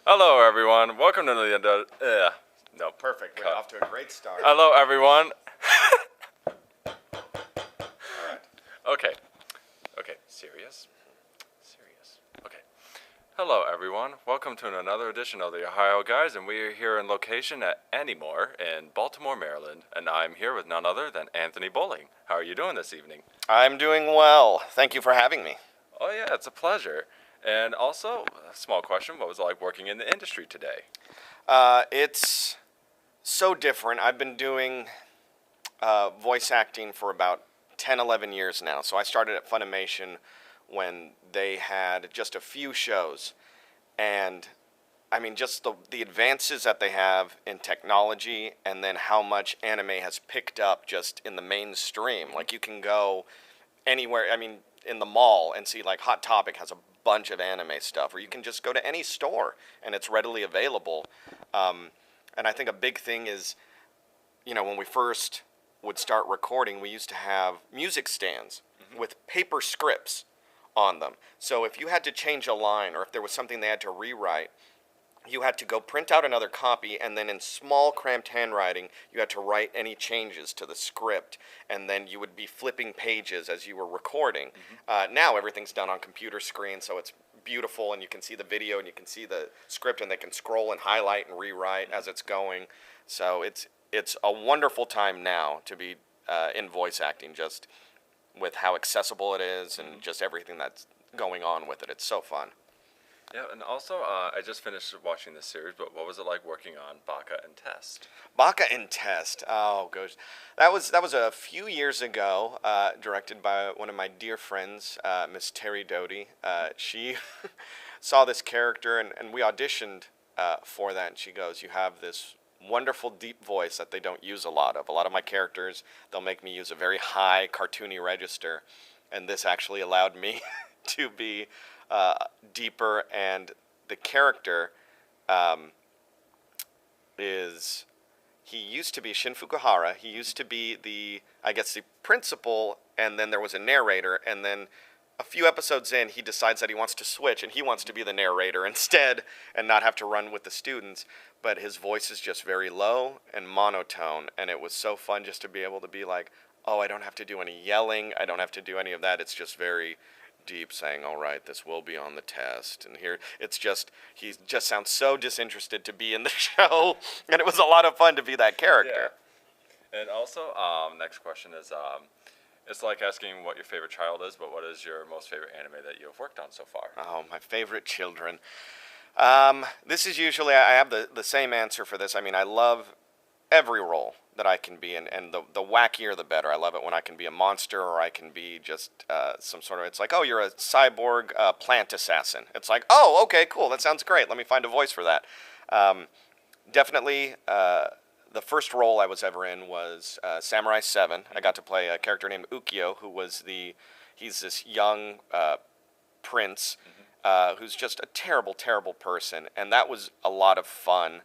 Hello, everyone. Welcome to the no. Perfect. We're Cut. off to a great start. Hello, everyone. All right. Okay. Okay. Serious. Serious. Okay. Hello, everyone. Welcome to another edition of the Ohio Guys, and we are here in location at Anymore in Baltimore, Maryland, and I'm here with none other than Anthony Bowling. How are you doing this evening? I'm doing well. Thank you for having me. Oh yeah, it's a pleasure. And also, a small question: what was it like working in the industry today? It's so different. I've been doing voice acting for about 10, 11 years now. So I started at Funimation when they had just a few shows. And I mean, just the advances that they have in technology and then how much anime has picked up just in the mainstream. Like, you can go anywhere, I mean, in the mall and see, like, Hot Topic has a bunch of anime stuff, or you can just go to any store and it's readily available. And I think a big thing is, when we first would start recording, we used to have music stands with paper scripts on them. So if you had to change a line or if there was something they had to rewrite, you had to go print out another copy, and then in small cramped handwriting you had to write any changes to the script, and then you would be flipping pages as you were recording. Now everything's done on computer screen, so it's beautiful, and you can see the video and you can see the script, and they can scroll and highlight and rewrite as it's going. So it's a wonderful time now to be in voice acting, just with how accessible it is and just everything that's going on with it. It's so fun. Yeah, and also, I just finished watching this series, but what was it like working on Baka and Test? Baka and Test. Oh gosh, that was a few years ago. Directed by one of my dear friends, Miss Terry Doty. She saw this character, and we auditioned for that. And she goes, "You have this wonderful deep voice that they don't use a lot of. A lot of my characters, they'll make me use a very high cartoony register, and this actually allowed me to be deeper." And the character is, he used to be Shin Fukuhara. He used to be the principal, and then there was a narrator, and then a few episodes in, he decides that he wants to switch, and he wants to be the narrator instead and not have to run with the students. But his voice is just very low and monotone, and it was so fun just to be able to be like, oh, I don't have to do any yelling, I don't have to do any of that. It's just very deep, saying, all right, this will be on the test. And here, it's just, he just sounds so disinterested to be in the show, and it was a lot of fun to be that character. Yeah. And also, next question is, it's like asking what your favorite child is, but what is your most favorite anime that you have worked on so far? Oh, my favorite children. This is usually, I have the same answer for this. I mean, I love every role that I can be in, and the wackier the better. I love it when I can be a monster, or I can be just some sort of, it's like, oh, you're a cyborg plant assassin. It's like, oh, okay, cool, that sounds great. Let me find a voice for that. Definitely, the first role I was ever in was Samurai 7. I got to play a character named Ukyo, who was he's this young prince who's just a terrible, terrible person. And that was a lot of fun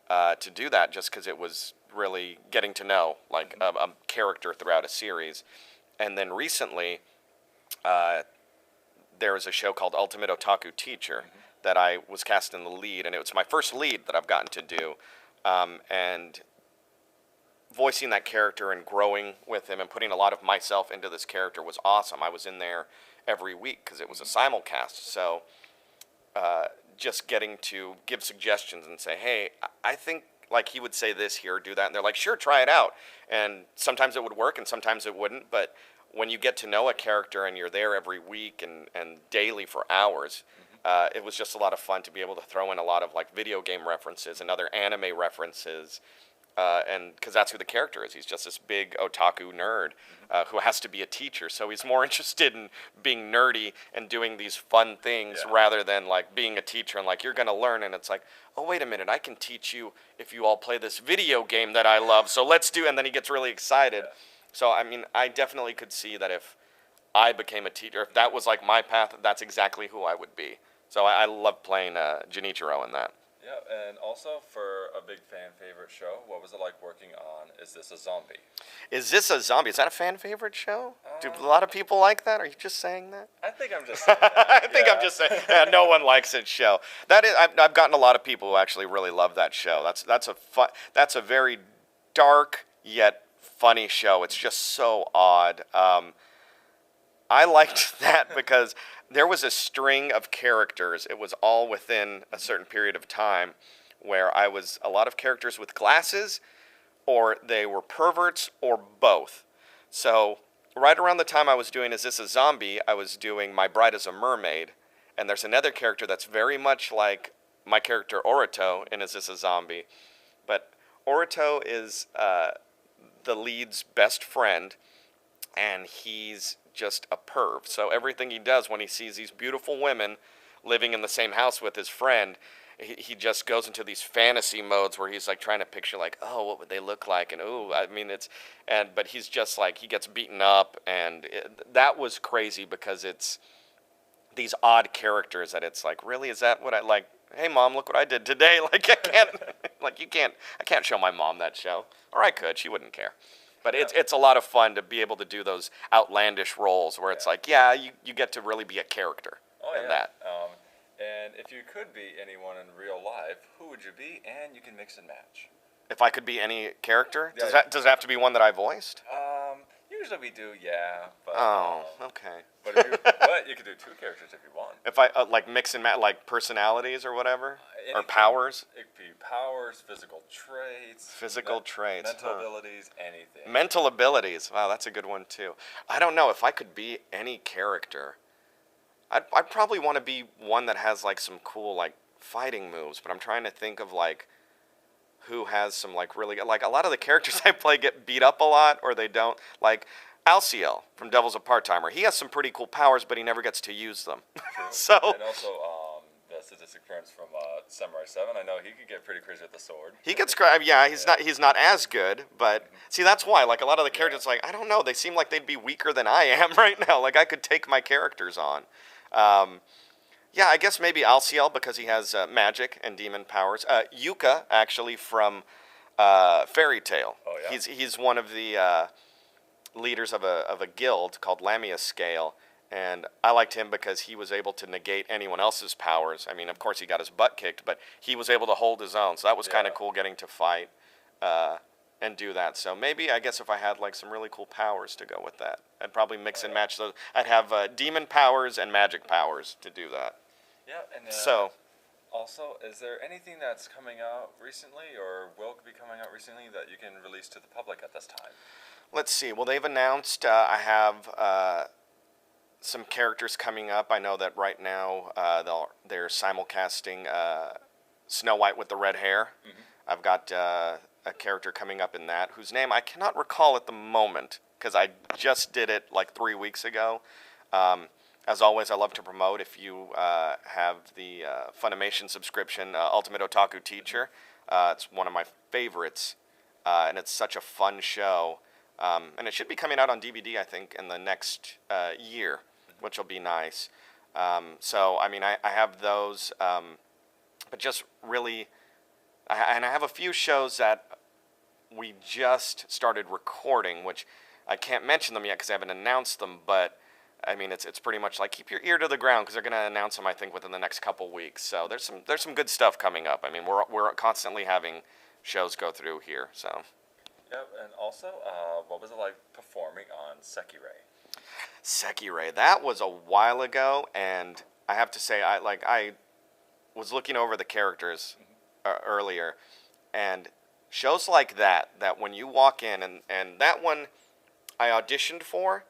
to do that, just because it was really getting to know like a character throughout a series. And then recently, there was a show called Ultimate Otaku Teacher that I was cast in the lead, and it was my first lead that I've gotten to do. And voicing that character and growing with him and putting a lot of myself into this character was awesome. I was in there every week because it was a simulcast. So just getting to give suggestions and say, hey, I think like he would say this here, do that. And they're like, sure, try it out. And sometimes it would work and sometimes it wouldn't. But when you get to know a character and you're there every week and daily for hours, it was just a lot of fun to be able to throw in a lot of like video game references and other anime references. And because that's who the character is. He's just this big otaku nerd who has to be a teacher. So he's more interested in being nerdy and doing these fun things rather than like being a teacher and like, you're going to learn. And it's like, oh, wait a minute, I can teach you if you all play this video game that I love. So let's do. And then he gets really excited. So, I mean, I definitely could see that if I became a teacher, if that was like my path, that's exactly who I would be. So I love playing Junichiro in that. Yeah, and also for a big fan favorite show, what was it like working on Is This a Zombie? Is This a Zombie? Is that a fan favorite show? Do a lot of people like that? Are you just saying that? I think I'm just saying that. I think I'm just saying no one likes its show. That is, I've gotten a lot of people who actually really love that show. That's a very dark yet funny show. It's just so odd. I liked that because there was a string of characters. It was all within a certain period of time where I was a lot of characters with glasses, or they were perverts, or both. So right around the time I was doing Is This a Zombie, I was doing My Bride is a Mermaid. And there's another character that's very much like my character Orito in Is This a Zombie. But Orito is the lead's best friend, and he's just a perv. So everything he does when he sees these beautiful women living in the same house with his friend, he just goes into these fantasy modes where he's like trying to picture like, oh, what would they look like? And but he's just like, he gets beaten up, and that was crazy because it's these odd characters that it's like, really, is that what I like? Hey mom, look what I did today. Like I can't, I can't show my mom that show, or I could, she wouldn't care. But it's a lot of fun to be able to do those outlandish roles where it's like, you get to really be a character in that. And if you could be anyone in real life, who would you be? And you can mix and match. If I could be any character, does it have to be one that I voiced? Usually we do, yeah. But, okay. But you could do two characters if you want. If I like mix and match, like personalities or whatever, or powers. It could be powers, physical traits. Mental abilities, anything. Mental abilities. Wow, that's a good one too. I don't know if I could be any character. I'd probably want to be one that has like some cool like fighting moves, but I'm trying to think of like who has some like really like a lot of the characters I play get beat up a lot, or they don't. Like Alciel from Devil's a Part-Timer. He has some pretty cool powers, but he never gets to use them. So and also the sadistic prince from Samurai 7. I know he could get pretty crazy with the sword. He gets he's not as good, but see that's why like a lot of the characters like I don't know, they seem like they'd be weaker than I am right now. Like I could take my characters on. I guess maybe Alciel because he has magic and demon powers. Yuka, actually, from Fairy Tail. Oh, yeah? He's one of the leaders of a guild called Lamia Scale, and I liked him because he was able to negate anyone else's powers. I mean, of course, he got his butt kicked, but he was able to hold his own, so that was kind of cool getting to fight and do that. So maybe, I guess if I had like some really cool powers to go with that, I'd probably mix and match those. I'd have demon powers and magic powers to do that. Yeah, and also, is there anything that's coming out recently or will be coming out recently that you can release to the public at this time? Let's see. Well, they've announced I have some characters coming up. I know that right now they're simulcasting Snow White with the red hair. Mm-hmm. I've got a character coming up in that whose name I cannot recall at the moment because I just did it like 3 weeks ago. As always, I love to promote. If you have the Funimation subscription, Ultimate Otaku Teacher, it's one of my favorites, and it's such a fun show. And it should be coming out on DVD, I think, in the next year, which will be nice. So, I mean, I have those, but just really, and I have a few shows that we just started recording, which I can't mention them yet because I haven't announced them, but I mean, it's pretty much like keep your ear to the ground because they're going to announce them, I think, within the next couple weeks. So there's some good stuff coming up. I mean, we're constantly having shows go through here. So. Yep, and also, what was it like performing on Sekirei? Sekirei, that was a while ago, and I have to say, I was looking over the characters earlier, and shows like that when you walk in, and that one I auditioned for.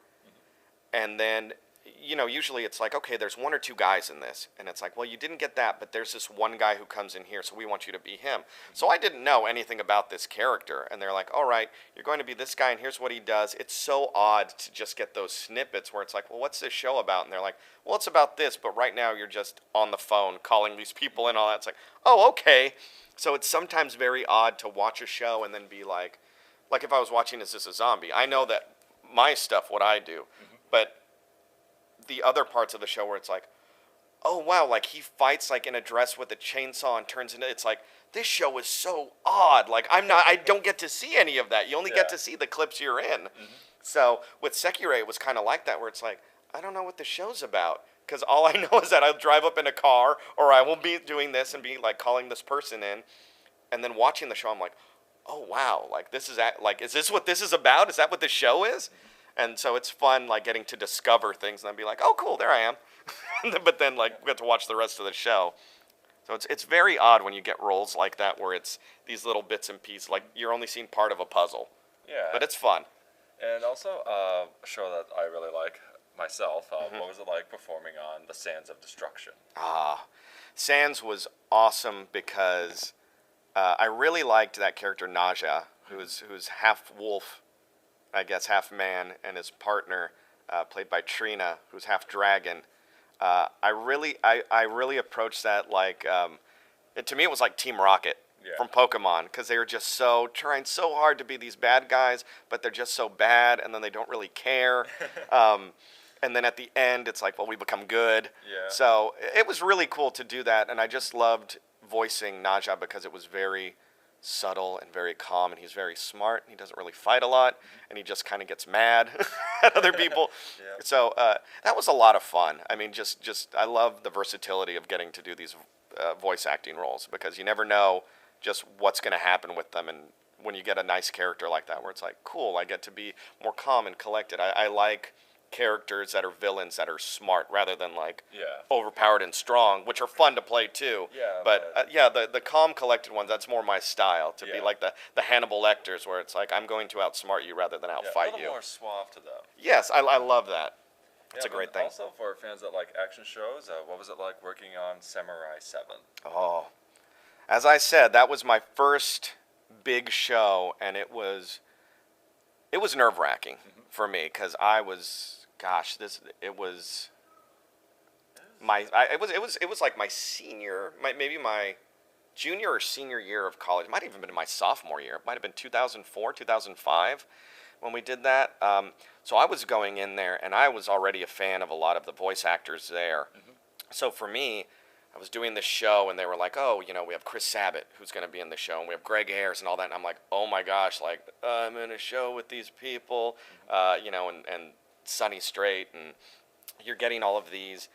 And then, you know, usually it's like, okay, there's one or two guys in this. And it's like, well, you didn't get that, but there's this one guy who comes in here, so we want you to be him. So I didn't know anything about this character. And they're like, all right, you're going to be this guy, and here's what he does. It's so odd to just get those snippets where it's like, well, what's this show about? And they're like, well, it's about this, but right now you're just on the phone calling these people and all that. It's like, oh, okay. So it's sometimes very odd to watch a show and then be like if I was watching Is This a Zombie? I know that my stuff, what I do. But the other parts of the show where it's like, oh, wow, like he fights like in a dress with a chainsaw and turns into, it's like, this show is so odd. Like I don't get to see any of that. You only get to see the clips you're in. Mm-hmm. So with Sekirei, it was kind of like that where it's like, I don't know what the show's about. Because all I know is that I'll drive up in a car, or I will be doing this and be like calling this person in, and then watching the show. I'm like, oh wow, like this is like, is this what this is about? Is that what the show is? And so it's fun, like getting to discover things and then be like, oh cool, there I am. But then like we get to watch the rest of the show. So it's very odd when you get roles like that where it's these little bits and pieces, like you're only seeing part of a puzzle. Yeah. But it's fun. And also, a show that I really like myself. What was it like performing on The Sands of Destruction? Sans was awesome because I really liked that character Naja, who's half wolf, I guess half man, and his partner, played by Trina, who's half dragon. I really approached that like to me it was like Team Rocket from Pokemon, because they were just trying so hard to be these bad guys, but they're just so bad, and then they don't really care. And then at the end, it's like, well, we become good. Yeah. So it was really cool to do that, and I just loved voicing Naja because it was very subtle and very calm, and he's very smart. He doesn't really fight a lot, and he just kind of gets mad at other people. Yeah. So that was a lot of fun. I mean, just I love the versatility of getting to do these voice acting roles, because you never know just what's going to happen with them, and when you get a nice character like that where it's like, cool, I get to be more calm and collected. I like characters that are villains that are smart rather than like overpowered and strong, which are fun to play too. Yeah, but the calm, collected ones, that's more my style, to be like the Hannibal Lecters, where it's like, I'm going to outsmart you rather than outfight a little you. more suave to them. Yes, I love that. It's a great thing. Also, for fans that like action shows, what was it like working on Samurai 7? Oh, as I said, that was my first big show, and it was nerve-wracking for me, because I was, it was like my senior, maybe my junior or senior year of college. It might have even been my sophomore year. It might have been 2004, 2005 when we did that. So I was going in there, and I was already a fan of a lot of the voice actors there. So for me, I was doing this show, and they were like, oh, we have Chris Sabat, who's going to be in the show, and we have Greg Ayers and all that. And I'm like, oh my gosh, like, I'm in a show with these people, and Sonny Strait, and you're getting all of these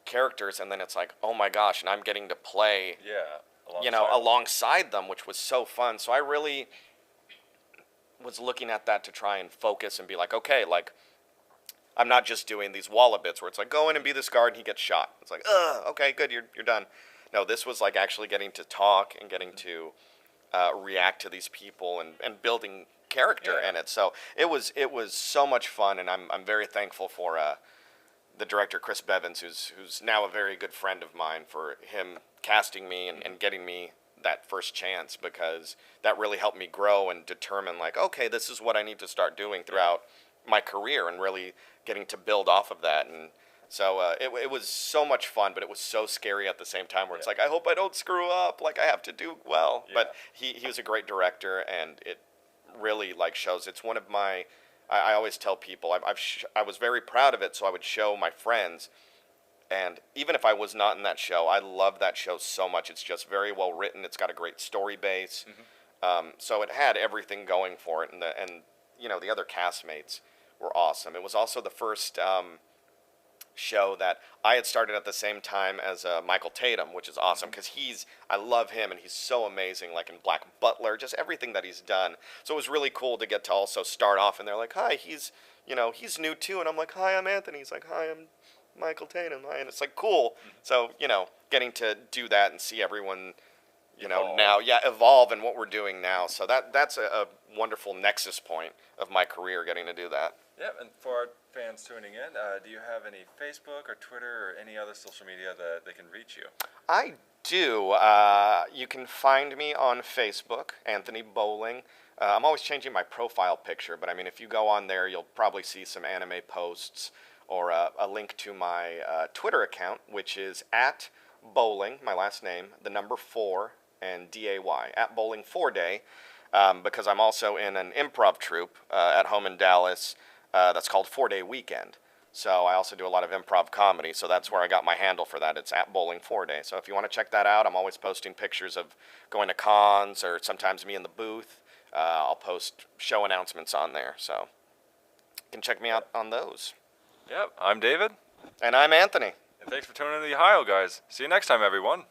characters, and then it's like, oh my gosh, and I'm getting to play, alongside them, which was so fun. So I really was looking at that to try and focus and be like, okay, like, I'm not just doing these walla bits where it's like, go in and be this guard and he gets shot. It's like, okay, good, you're done. No, this was like actually getting to talk and getting to react to these people and building character in it. So it was so much fun, and I'm very thankful for the director, Chris Bevins, who's now a very good friend of mine, for him casting me and getting me that first chance, because that really helped me grow and determine, like, okay, this is what I need to start doing throughout my career, and really getting to build off of that. And so it was so much fun, but it was so scary at the same time, where it's like, I hope I don't screw up, like I have to do well. But he was a great director, and it really like shows. It's one of my, I always tell people, I was very proud of it, so I would show my friends. And even if I was not in that show, I love that show so much. It's just very well written. It's got a great story base. So it had everything going for it, and the other castmates were awesome. It was also the first show that I had started at the same time as Michael Tatum, which is awesome, because I love him, and he's so amazing, like in Black Butler, just everything that he's done. So it was really cool to get to also start off, and they're like, hi, he's new too, and I'm like, hi, I'm Anthony. He's like, hi, I'm Michael Tatum. Hi. And it's like, cool. So, getting to do that and see everyone, now, evolve in what we're doing now. So that's a wonderful nexus point of my career, getting to do that. Yep, and for our fans tuning in, do you have any Facebook or Twitter or any other social media that they can reach you? I do. You can find me on Facebook, Anthony Bowling. I'm always changing my profile picture, but I mean, if you go on there, you'll probably see some anime posts, or a link to my Twitter account, which is at Bowling, my last name, the number 4, and D-A-Y, at Bowling 4-Day, because I'm also in an improv troupe at home in Dallas that's called 4-Day Weekend. So I also do a lot of improv comedy, so that's where I got my handle for that. It's at Bowling 4-Day. So if you want to check that out, I'm always posting pictures of going to cons, or sometimes me in the booth. I'll post show announcements on there, so you can check me out on those. Yep, I'm David. And I'm Anthony. And thanks for tuning in to the Ohio Guys. See you next time, everyone.